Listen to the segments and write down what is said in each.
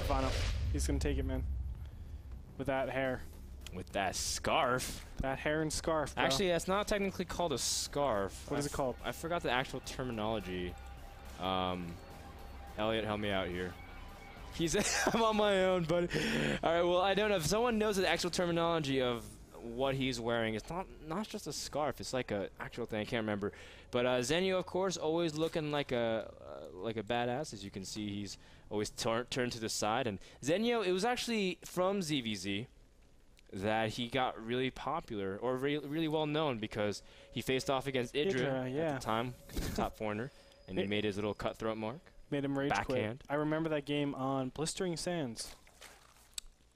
Stephano. He's going to take it, man. With that hair. With that scarf. That hair and scarf, bro. Actually, that's not technically called a scarf. What is it called? I forgot the actual terminology. Elliot, help me out here. He's I'm on my own, buddy. All right, well, I don't know. If someone knows the actual terminology of what he's wearing, it's not just a scarf. It's like a actual thing. I can't remember. But Zenio, of course, always looking like a badass. As you can see, he's always turned to the side. And Zenio, it was actually from ZVZ that he got really popular, or really well known, because he faced off against Idra at the time, top foreigner, and he made his little cutthroat mark. Made him rage backhand. quit. I remember that game on Blistering Sands.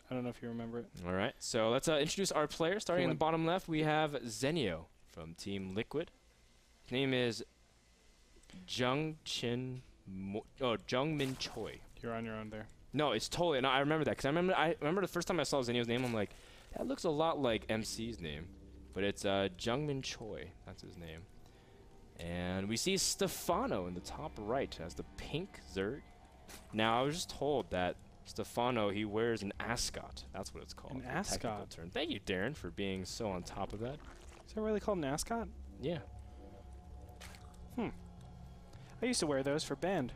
I don't know if you remember it. All right, so let's introduce our player. Starting in the bottom left, we have Zenio from Team Liquid. His name is Jung Min Choi. You're on your own there. No, it's totally. No, I remember that because I remember the first time I saw Zenio's name, I'm like, that looks a lot like MC's name, but it's Jung Min Choi. That's his name. And we see Stephano in the top right as the pink Zerg. Now, I was just told that Stephano, he wears an ascot. That's what it's called. An ascot? Term. Thank you, Darren, for being so on top of that. Is that really called an ascot? Yeah. I used to wear those for band.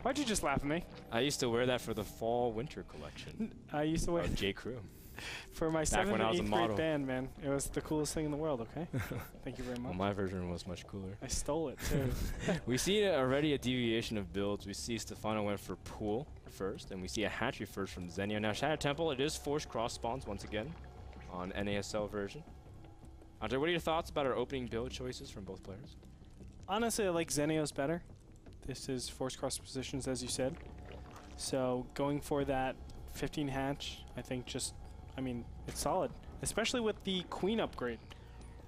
Why'd you just laugh at me? I used to wear that for the fall-winter collection. I used to wear J. Crew. For my 7th and 8th grade band, man. It was the coolest thing in the world, okay? Thank you very much. Well, my version was much cooler. I stole it, too. We see already a deviation of builds. We see Stephano went for Pool first, and we see a Hatchery first from Zenio. Now, Shadow Temple, it is forced cross spawns once again on NASL version. Andre, what are your thoughts about our opening build choices from both players? Honestly, I like Zenio's better. This is forced cross positions, as you said. So going for that 15 hatch, I think it's solid, especially with the Queen upgrade.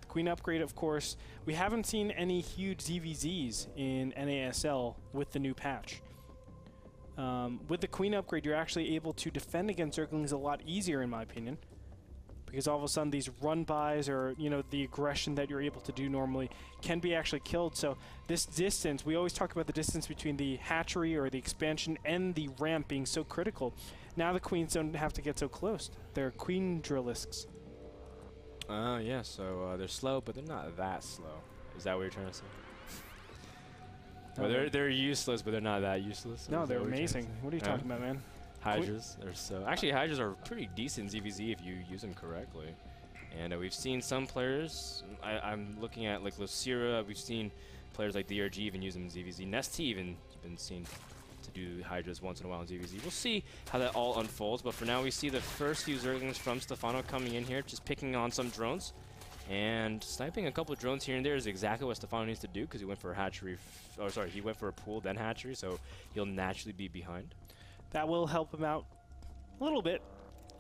The Queen upgrade, of course, we haven't seen any huge ZVZs in NASL with the new patch. With the Queen upgrade, you're actually able to defend against Zerglings a lot easier, in my opinion, because all of a sudden these run-bys, or the aggression that you're able to do normally, can be actually killed. So this distance, we always talk about the distance between the hatchery or the expansion and the ramp being so critical. Now the queens don't have to get so close. They're queen drillisks. Yeah, so they're slow, but they're not that slow. Is that what you're trying to say? Well, they're useless, but they're not that useless. No, they're amazing. What are you talking about, man? Hydras, actually Hydras are pretty decent ZVZ if you use them correctly. And we've seen some players, I'm looking at like Lucira, we've seen players like DRG even use them in ZVZ. Nesty even been seen to do Hydras once in a while in ZVZ. We'll see how that all unfolds, but for now we see the first few Zerglings from Stephano coming in here, just picking on some drones. And sniping a couple of drones here and there is exactly what Stephano needs to do, because he went for a hatchery, he went for a pool, then hatchery, so he'll naturally be behind. That will help him out a little bit,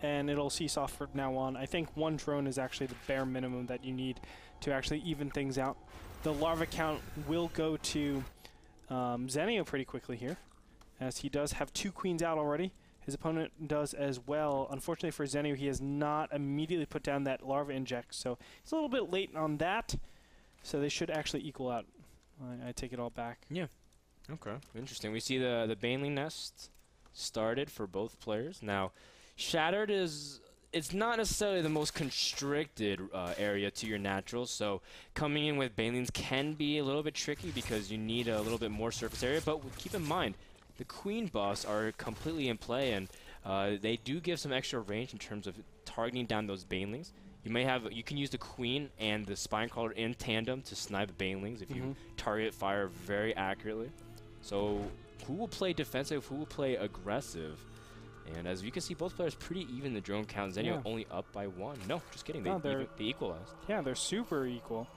and it'll seesaw from now on. I think one drone is actually the bare minimum that you need to actually even things out. The larva count will go to Zenio pretty quickly here, as he does have 2 queens out already. His opponent does as well. Unfortunately for Zenio, he has not immediately put down that larva inject, so it's a little bit late on that. So they should actually equal out. I take it all back. Yeah. Okay. Interesting. We see the Baneling nest started for both players. Now, Shattered it's not necessarily the most constricted area to your naturals, so coming in with Banelings can be a little bit tricky because you need a little bit more surface area, but keep in mind, the Queen buffs are completely in play, and they do give some extra range in terms of targeting down those Banelings. You can use the Queen and the Spinecrawler in tandem to snipe Banelings if you target fire very accurately. So who will play defensive, who will play aggressive? And as you can see, both players pretty even the drone count. Zenio only up by 1. No, just kidding. They equalized. Yeah, they're super equal.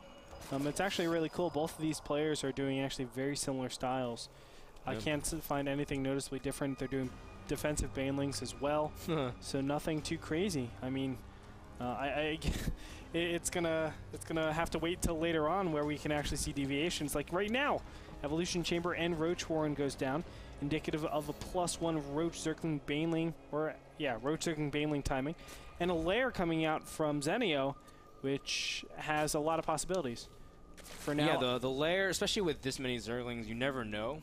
It's actually really cool. Both of these players are doing actually very similar styles. I can't find anything noticeably different. They're doing defensive Banelings as well, so nothing too crazy. I mean, it's gonna have to wait till later on where we can actually see deviations. Like right now, Evolution Chamber and Roach Warren goes down, indicative of a +1 Roach Circling Baneling, Roach Circling Baneling timing, and a lair coming out from Zenio, which has a lot of possibilities. for now. Yeah, the lair, especially with this many Zerglings, you never know.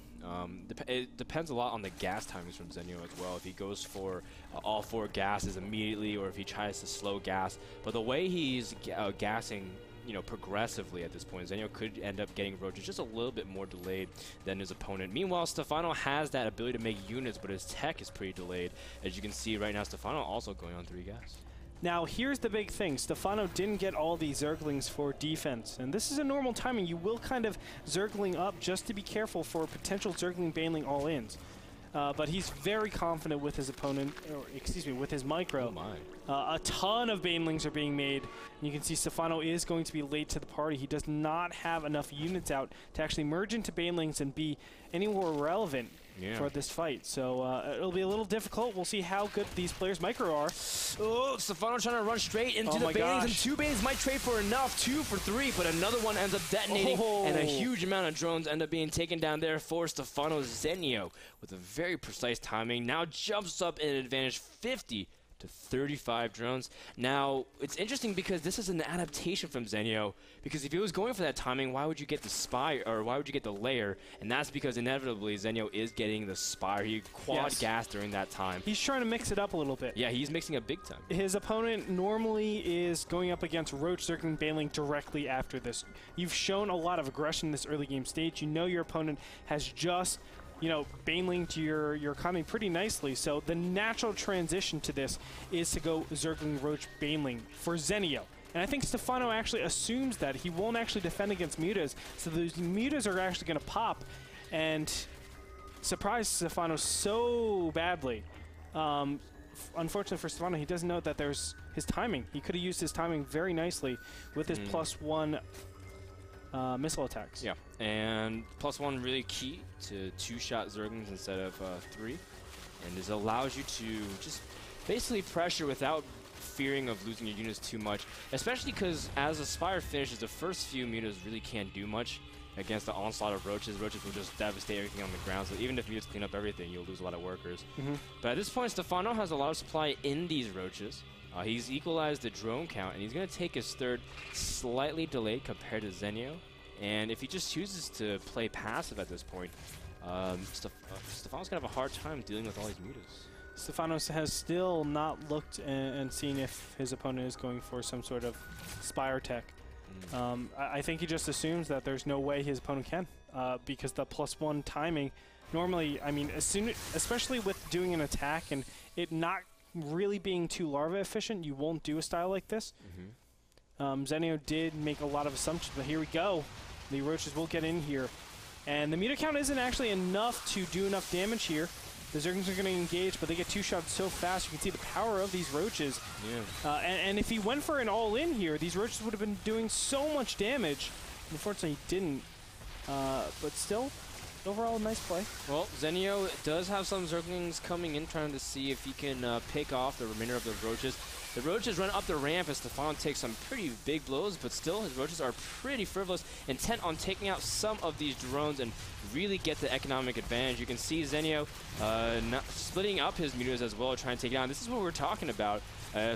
It depends a lot on the gas timings from Zenio as well. If he goes for all 4 gases immediately, or if he tries to slow gas. But the way he's gassing, you know, progressively at this point, Zenio could end up getting roaches just a little bit more delayed than his opponent. Meanwhile, Stephano has that ability to make units, but his tech is pretty delayed. As you can see right now, Stephano also going on 3 gas. Now, here's the big thing. Stephano didn't get all these Zerglings for defense, and this is a normal timing. You will kind of Zergling up just to be careful for potential Zergling Baneling all-ins. But he's very confident with his opponent, or excuse me, with his micro. Oh my. A ton of Banelings are being made, and you can see Stephano is going to be late to the party. He does not have enough units out to actually merge into Banelings and be any more relevant for this fight. So it'll be a little difficult. We'll see how good these players' micro are. Oh, Stephano trying to run straight into the Banelings, and 2 Banelings might trade for enough, 2 for 3, but another one ends up detonating, and a huge amount of drones end up being taken down there for Stephano. Zenio with a very precise timing now jumps up in advantage 50 to 35 drones. Now, it's interesting because this is an adaptation from Zenio, because if he was going for that timing, why would you get the Spire, or why would you get the layer? And that's because inevitably Zenio is getting the Spire. He quad gas during that time. He's trying to mix it up a little bit. Yeah, he's mixing it big time. His opponent normally is going up against Roach Zergling Baneling directly after this. You've shown a lot of aggression in this early game stage. You know your opponent has just, you know, Baneling to your economy pretty nicely. So the natural transition to this is to go Zergling Roach Baneling for Zenio. And I think Stephano actually assumes that he won't actually defend against mutas. So those mutas are actually going to pop and surprise Stephano so badly. Unfortunately for Stephano, he doesn't know that there's his timing. He could have used his timing very nicely with his +1 missile attacks. Yeah, and +1 really key to 2-shot Zerglings instead of 3. And this allows you to just basically pressure without fearing of losing your units too much, especially because as a Spire finishes, the first few mutas really can't do much against the onslaught of Roaches. Roaches will just devastate everything on the ground, so even if mutas clean up everything, you'll lose a lot of workers. But at this point, Stephano has a lot of supply in these Roaches. He's equalized the drone count, and he's going to take his 3rd slightly delayed compared to Zenio. And if he just chooses to play passive at this point, Stephano's going to have a hard time dealing with all these mutas. Stephano has still not looked and seen if his opponent is going for some sort of Spire tech. I think he just assumes that there's no way his opponent can, because the +1 timing, normally, I mean, especially with doing an attack and it not really being too larva efficient, you won't do a style like this. Zenio did make a lot of assumptions, but here we go. The Roaches will get in here. And the muta count isn't actually enough to do enough damage here. The Zerglings are going to engage, but they get 2-shots so fast. You can see the power of these Roaches. And if he went for an all-in here, these Roaches would have been doing so much damage. Unfortunately, he didn't. But still, overall, a nice play. Well, Zenio does have some Zerglings coming in, trying to see if he can pick off the remainder of those Roaches. The Roaches run up the ramp as Stephano takes some pretty big blows, but still his Roaches are pretty frivolous, intent on taking out some of these drones and really get the economic advantage. You can see Zenio splitting up his mutas as well, trying to take it down. This is what we're talking about.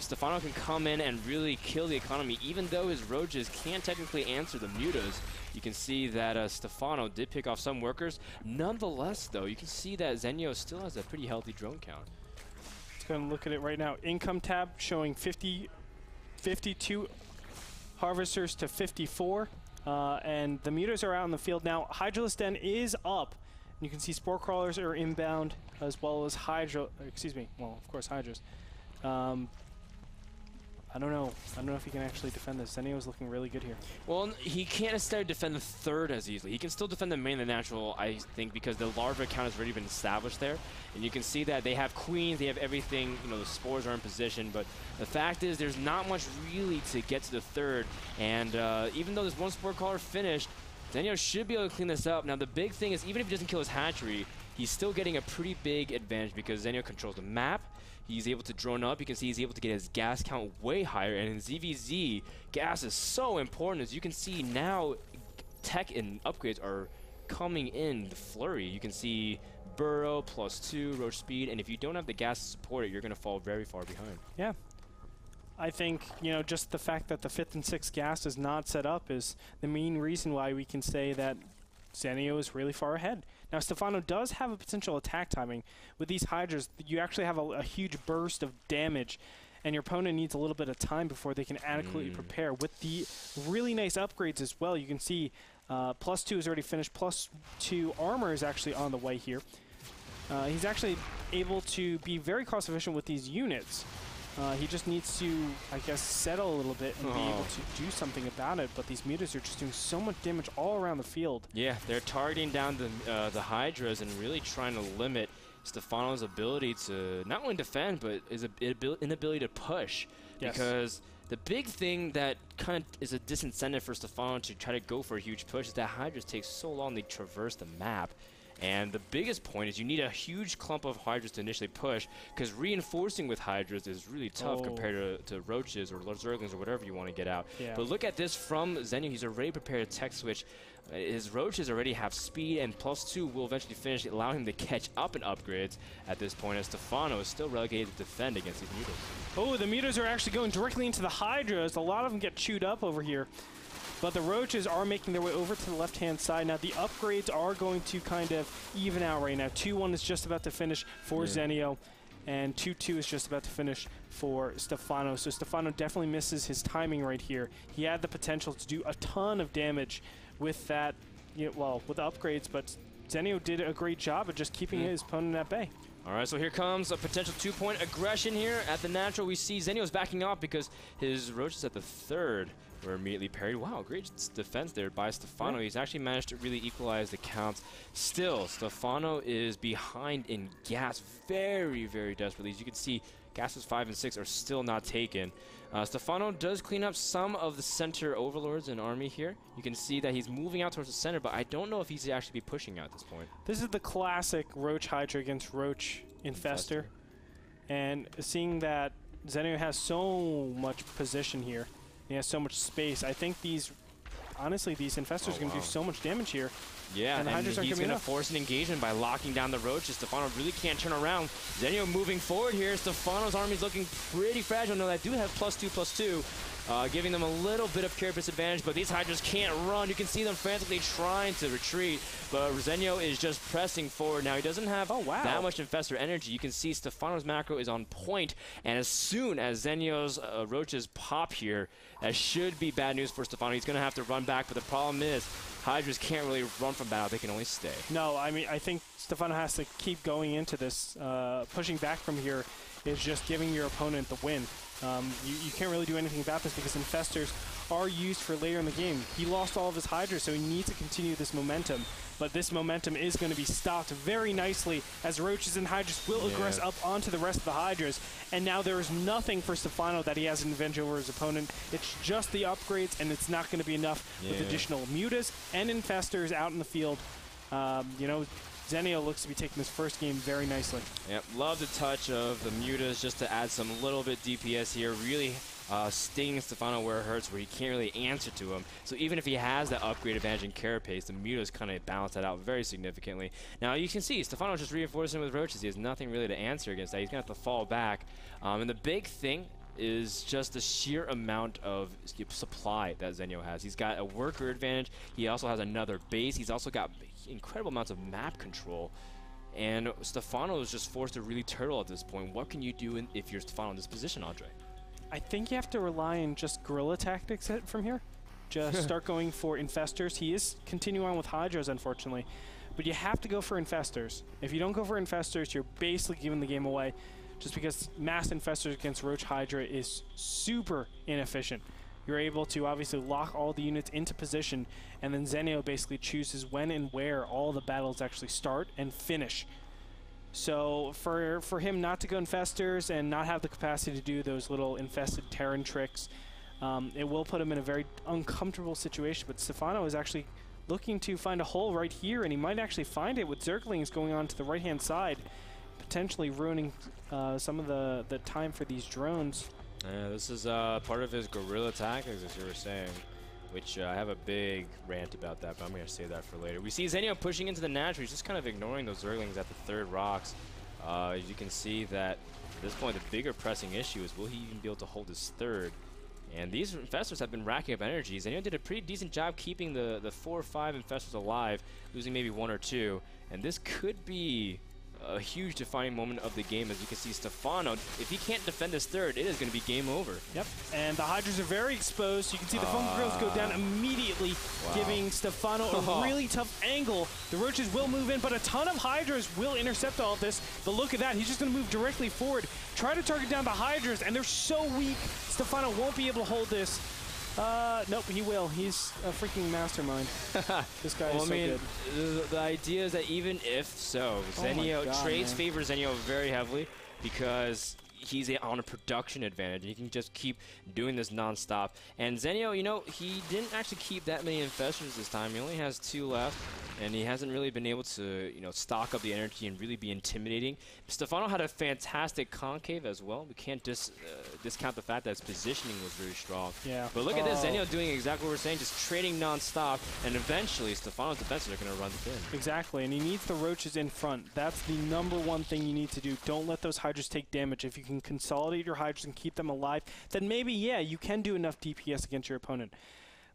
Stephano can come in and really kill the economy, even though his Roaches can't technically answer the mutas. You can see that Stephano did pick off some workers. Nonetheless, though, you can see that Zenio still has a pretty healthy drone count. Going to look at it right now. Income tab showing 52 harvesters to 54, and the mutas are out in the field now. Hydralisk Den is up. You can see spore crawlers are inbound, as well as well, of course, hydras. I don't know if he can actually defend this. Zenio is looking really good here. Well, he can't necessarily defend the 3rd as easily. He can still defend the main and the natural, I think, because the larva count has already been established there. And you can see that they have queens, they have everything, you know, the spores are in position. But the fact is, there's not much really to get to the 3rd. And even though this 1 spore crawler finished, Zenio should be able to clean this up. Now, the big thing is, even if he doesn't kill his hatchery, he's still getting a pretty big advantage because Zenio controls the map. He's able to drone up. You can see he's able to get his gas count way higher. And in ZVZ, gas is so important. As you can see now, tech and upgrades are coming in the flurry. You can see Burrow +2, Roach Speed. And if you don't have the gas to support it, you're going to fall very far behind. Yeah. I think, you know, just the fact that the 5th and 6th gas is not set up is the main reason why we can say that Zenio is really far ahead. Now, Stephano does have a potential attack timing. With these Hydras, you actually have a huge burst of damage, and your opponent needs a little bit of time before they can adequately prepare. With the really nice upgrades as well, you can see +2 is already finished. +2 armor is actually on the way here. He's actually able to be very cost efficient with these units. He just needs to, I guess, settle a little bit and be able to do something about it. But these mutas are just doing so much damage all around the field. Yeah, they're targeting down the Hydras and really trying to limit Stephano's ability to not only defend, but his inability to push. Yes. Because the big thing that kind of is a disincentive for Stephano to try to go for a huge push is that Hydras take so long to traverse the map. And the biggest point is you need a huge clump of Hydras to initially push, because reinforcing with Hydras is really tough compared to Roaches or Zerglings or whatever you want to get out. Yeah. But look at this from Zenio. He's already prepared a tech switch. His Roaches already have speed, and +2 will eventually finish, allowing him to catch up in upgrades at this point, as Stephano is still relegated to defend against these mutas. Oh, the mutas are actually going directly into the Hydras. A lot of them get chewed up over here. But the Roaches are making their way over to the left-hand side. Now, the upgrades are going to kind of even out right now. 2-1 is just about to finish for Zenio, and 2-2 is just about to finish for Stephano. So Stephano definitely misses his timing right here. He had the potential to do a ton of damage with that, well, with the upgrades, but Zenio did a great job of just keeping his opponent at bay. All right, so here comes a potential 2-point aggression here at the natural. We see Zenio's backing off because his Roaches at the 3rd were immediately parried. Wow, great defense there by Stephano. He's actually managed to really equalize the counts. Still, Stephano is behind in gas very, very desperately. As you can see, gases 5 and 6 are still not taken. Stephano does clean up some of the center overlords and army here. You can see that he's moving out towards the center, but I don't know if he's actually be pushing out at this point. This is the classic Roach Hydra against Roach Infestor. And seeing that Zenio has so much position here, he has so much space, I think these, honestly, these Infestors are going to do so much damage here. Yeah, and he's going to force an engagement by locking down the Roaches. Stephano really can't turn around. Zenio moving forward here. Stephano's army is looking pretty fragile. Now, they do have +2/+2, giving them a little bit of carapace advantage, but these Hydras can't run. You can see them frantically trying to retreat, but Zenio is just pressing forward. Now, he doesn't have that much Infestor energy. You can see Stephano's macro is on point, and as soon as Zenio's Roaches pop here, that should be bad news for Stephano. He's going to have to run back, but the problem is Hydras can't really run from battle. They can only stay. No, I mean, I think Stephano has to keep going into this. Pushing back from here is just giving your opponent the win. You can't really do anything about this because Infestors are used for later in the game. He lost all of his Hydras, so he needs to continue this momentum. But this momentum is going to be stopped very nicely as Roaches and Hydras will aggress up onto the rest of the Hydras. And now there is nothing for Stephano that he has an advantage over his opponent. It's just the upgrades, and it's not going to be enough with additional mutas and Infestors out in the field. You know, Zenio looks to be taking this first game very nicely. Yep, love the touch of the mutas just to add some little bit DPS here. Really stinging Stephano where it hurts, where he can't really answer to him. So even if he has that upgrade advantage in carapace, the mutas kind of balance that out very significantly. Now you can see Stephano just reinforcing with Roaches. He has nothing really to answer against that. He's going to have to fall back. And the big thing is just the sheer amount of supply that Zenio has. He's got a worker advantage. He also has another base. He's also got incredible amounts of map control. And Stephano is just forced to really turtle at this point. What can you do if you're Stephano in this position, Andre? I think you have to rely on just guerrilla tactics from here. Just start going for Infestors. He is continuing on with Hydras, unfortunately. But you have to go for Infestors. If you don't go for Infestors, you're basically giving the game away. Just because mass Infestors against Roach Hydra is super inefficient. You're able to obviously lock all the units into position, and then Zenio basically chooses when and where all the battles actually start and finish. So for him not to go Infestors and not have the capacity to do those little infested Terran tricks, it will put him in a very uncomfortable situation. But Stephano is actually looking to find a hole right here, and he might actually find it with Zerglings going on to the right-hand side, potentially ruining some of the time for these drones. Yeah, this is part of his guerrilla tactics, as you were saying, which I have a big rant about that, but I'm going to save that for later. We see Zenio pushing into the natural. He's just kind of ignoring those Zerglings at the 3rd rocks. As you can see that at this point, the bigger pressing issue is will he even be able to hold his third? And these infestors have been racking up energies. Zenio did a pretty decent job keeping the 4 or 5 infestors alive, losing maybe 1 or 2. And this could be a huge defining moment of the game. As you can see, Stephano, if he can't defend his third, it is going to be game over. Yep, and the Hydras are very exposed. You can see the foam grills go down immediately, giving Stephano a really tough angle. The Roaches will move in, but a ton of Hydras will intercept all of this. But look at that, he's just going to move directly forward, try to target down the Hydras, and they're so weak, Stephano won't be able to hold this. Nope, he will. He's a freaking mastermind. This guy is so good. The idea is that even if so, Zenio, trades favor Zenio very heavily because he's on a production advantage. He can just keep doing this nonstop. And Zenio, you know, he didn't actually keep that many infestors this time. He only has 2 left, and he hasn't really been able to, you know, stock up the energy and really be intimidating. Stephano had a fantastic concave as well. We can't discount the fact that his positioning was very strong. Yeah. But look at this, Zenio doing exactly what we're saying, just trading nonstop, and eventually Stephano's defenses are going to run thin. Exactly, and he needs the Roaches in front. That's the #1 thing you need to do. Don't let those Hydras take damage. If you can consolidate your Hydras and keep them alive, then maybe, yeah, you can do enough DPS against your opponent.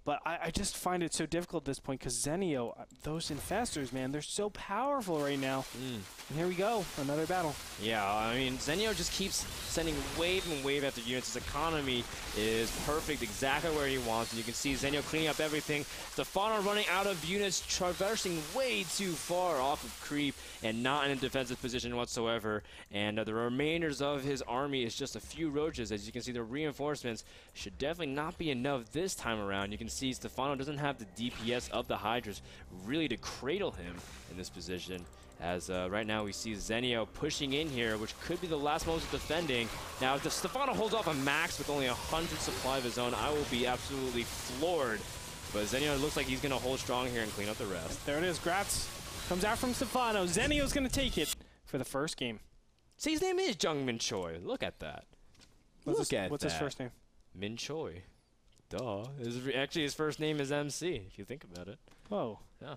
But I just find it so difficult at this point because Zenio, those infestors, man, they're so powerful right now. And here we go, another battle. Yeah, I mean, Zenio just keeps sending wave and wave after units. His economy is perfect, exactly where he wants. And you can see Zenio cleaning up everything. Stephano running out of units, traversing way too far off of creep and not in a defensive position whatsoever. And the remainders of his army is just a few Roaches. As you can see, the reinforcements should definitely not be enough this time around. You can see Stephano doesn't have the DPS of the Hydras really to cradle him in this position. As right now we see Zenio pushing in here, which could be the last moments of defending. Now, if Stephano holds off a max with only 100 supply of his own, I will be absolutely floored. But Zenio looks like he's going to hold strong here and clean up the rest. There it is, Gratz comes out from Stephano. Zenio's going to take it for the first game. See, his name is Jungmin Choi. Look at that. What's his first name? Min Choi. Duh. Actually, his first name is MC, if you think about it. Whoa. Yeah.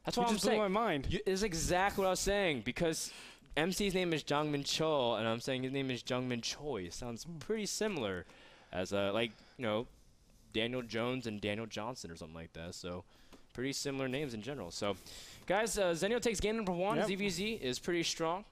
That's what I'm just saying. blew my mind. It's exactly what I was saying, because MC's name is Jungmin Cho, and I'm saying his name is Jungmin Choi. It sounds pretty similar as, like, you know, Daniel Jones and Daniel Johnson or something like that. So, pretty similar names in general. So, guys, Zenio takes game #1. Yep. ZVZ is pretty strong.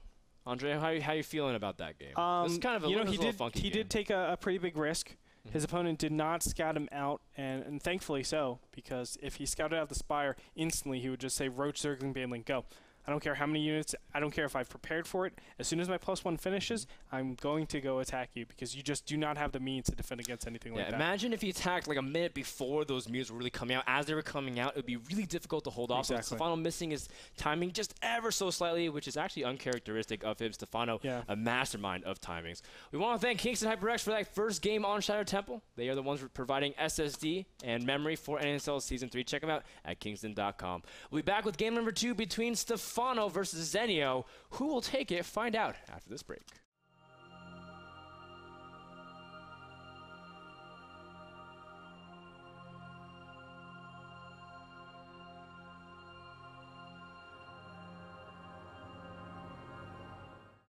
Andre, how you feeling about that game? This is kind of a little funky he did take a pretty big risk. His opponent did not scout him out, and thankfully so, because if he scouted out the Spire, instantly he would just say, Roach, Zergling, Baneling, go. I don't care how many units, I don't care if I've prepared for it. As soon as my +1 finishes, I'm going to go attack you, because you just do not have the means to defend against anything like that. Imagine if he attacked like a minute before those mutants were really coming out. As they were coming out, it would be really difficult to hold off. So Stephano missing his timing just ever so slightly, which is actually uncharacteristic of him. Stephano, a mastermind of timings. We want to thank Kingston HyperX for that first game on Shadow Temple. They are the ones providing SSD and memory for NASL Season 3. Check them out at kingston.com. We'll be back with game #2 between Stephano versus Zenio. Who will take it? Find out after this break.